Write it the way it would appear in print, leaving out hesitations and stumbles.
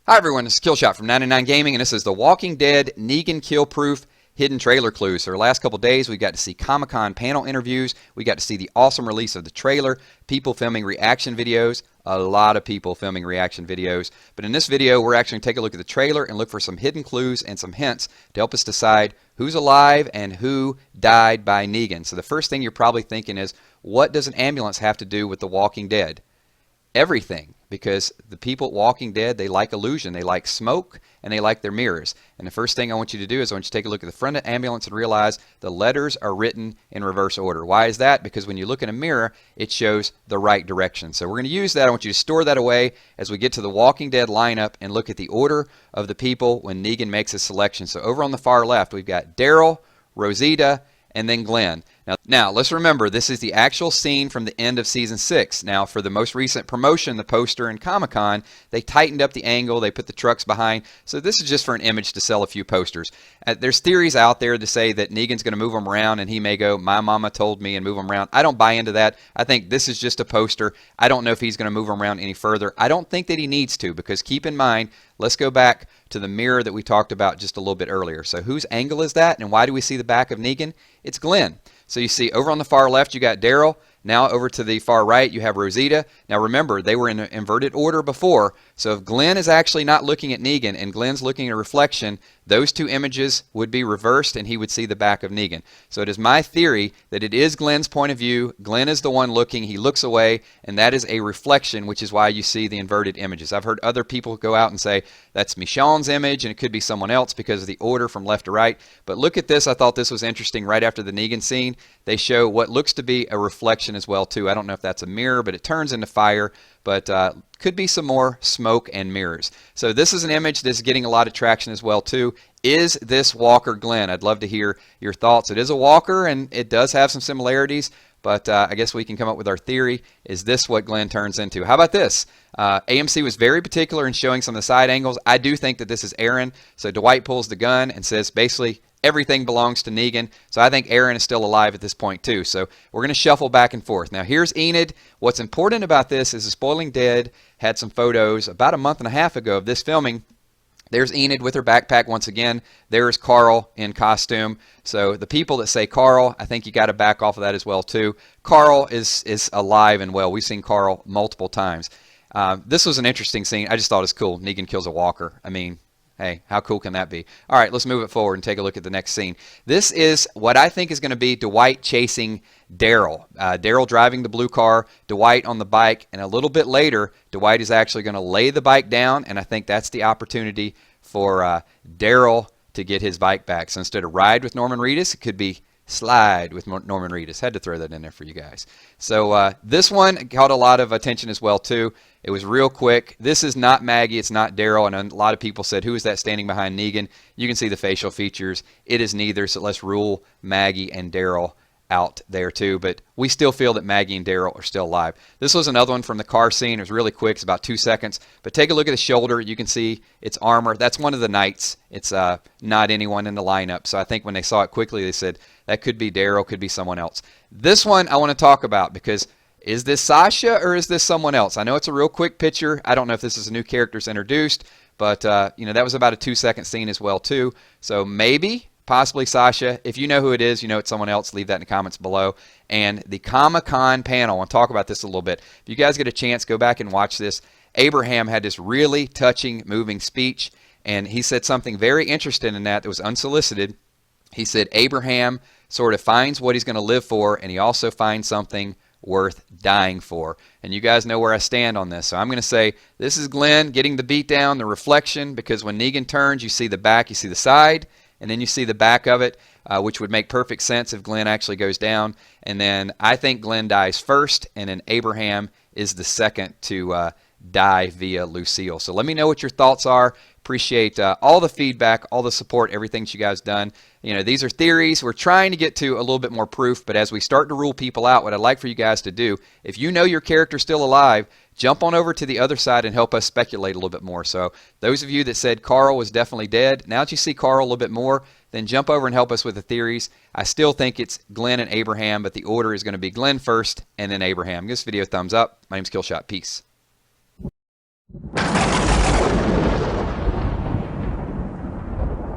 Hi everyone, this is Killshot from 99 Gaming, and this is The Walking Dead Negan Kill Proof Hidden Trailer Clues. So the last couple days we got to see Comic-Con panel interviews, we got to see the awesome release of the trailer, people filming reaction videos, a lot of people filming reaction videos. But in this video we're actually going to take a look at the trailer and look for some hidden clues and some hints to help us decide who's alive and who died by Negan. So the first thing you're probably thinking is, what does an ambulance have to do with The Walking Dead? Everything, because the people at Walking Dead, they like illusion, they like smoke, and they like their mirrors. And the first thing I want you to do is I want you to take a look at the front of the ambulance and realize the letters are written in reverse order. Why is that? Because when you look in a mirror, it shows the right direction. So we're going to use that. I want you to store that away as we get to the Walking Dead lineup and look at the order of the people when Negan makes his selection. So over on the far left, we've got Daryl, Rosita, and then Glenn. Now, let's remember, this is the actual scene from the end of Season 6. Now, for the most recent promotion, the poster and Comic-Con, they tightened up the angle, they put the trucks behind. So this is just for an image to sell a few posters. There's theories out there to say that Negan's going to move them around and he may go, "My mama told me," and move them around. I don't buy into that. I think this is just a poster. I don't know if he's going to move them around any further. I don't think that he needs to, because keep in mind, let's go back to the mirror that we talked about just a little bit earlier. So whose angle is that, and why do we see the back of Negan? It's Glenn. So you see over on the far left you got Daryl. Now over to the far right you have Rosita. Now remember, they were in an inverted order before, so if Glenn is actually not looking at Negan and Glenn's looking at a reflection, those two images would be reversed and he would see the back of Negan. So it is my theory that it is Glenn's point of view. Glenn is the one looking, he looks away, and that is a reflection, which is why you see the inverted images. I've heard other people go out and say that's Michonne's image and it could be someone else because of the order from left to right. But look at this, I thought this was interesting. Right after the Negan scene, they show what looks to be a reflection as well too. I don't know if that's a mirror, but it turns into fire, but could be some more smoke and mirrors. So this is an image that's getting a lot of traction as well too. Is this Walker Glenn? I'd love to hear your thoughts. It is a Walker and it does have some similarities, but I guess we can come up with our theory. Is this what Glenn turns into? How about this? AMC was very particular in showing some of the side angles. I do think that this is Aaron. So Dwight pulls the gun and says basically everything belongs to Negan. So I think Aaron is still alive at this point too. So we're going to shuffle back and forth. Now here's Enid. What's important about this is the Spoiling Dead had some photos about a month and a half ago of this filming. There's Enid with her backpack once again. There's Carl in costume. So the people that say Carl, I think you got to back off of that as well too. Carl is alive and well. We've seen Carl multiple times. This was an interesting scene. I just thought it was cool. Negan kills a walker. I mean, hey, how cool can that be? All right, let's move it forward and take a look at the next scene. This is what I think is going to be Dwight chasing Daryl. Daryl driving the blue car, Dwight on the bike, and a little bit later, Dwight is actually going to lay the bike down, and I think that's the opportunity for Daryl to get his bike back. So instead of ride with Norman Reedus, it could be slide with Norman Reedus. Had to throw that in there for you guys. So this one caught a lot of attention as well too. It was real quick. This is not Maggie. It's not Daryl. And a lot of people said, who is that standing behind Negan? You can see the facial features. It is neither. So let's rule Maggie and Daryl out there too. But we still feel that Maggie and Daryl are still alive. This was another one from the car scene. It was really quick. It's about 2 seconds. But take a look at the shoulder. You can see it's armor. That's one of the knights. It's not anyone in the lineup. So I think when they saw it quickly, they said that could be Daryl, could be someone else. This one I want to talk about because is this Sasha or is this someone else? I know it's a real quick picture. I don't know if this is a new character that's introduced, but you know, that was about a 2-second scene as well too. So maybe, possibly Sasha. If you know who it is, you know it's someone else, leave that in the comments below. And the Comic-Con panel, I want to talk about this a little bit. If you guys get a chance, go back and watch this. Abraham had this really touching, moving speech, and he said something very interesting in that was unsolicited. He said Abraham sort of finds what he's going to live for, and he also finds something worth dying for. And you guys know where I stand on this. So I'm going to say this is Glenn getting the beat down, the reflection, because when Negan turns, you see the back, you see the side, and then you see the back of it, which would make perfect sense if Glenn actually goes down. And then I think Glenn dies first, and then Abraham is the second to die via Lucille. So let me know what your thoughts are. Appreciate all the feedback, all the support, everything that you guys done. You know, these are theories. We're trying to get to a little bit more proof, but as we start to rule people out, what I'd like for you guys to do, if you know your character's still alive, jump on over to the other side and help us speculate a little bit more. So those of you that said Carl was definitely dead, now that you see Carl a little bit more, then jump over and help us with the theories. I still think it's Glenn and Abraham, but the order is going to be Glenn first and then Abraham. Give this video a thumbs up. My name's Killshot. Peace.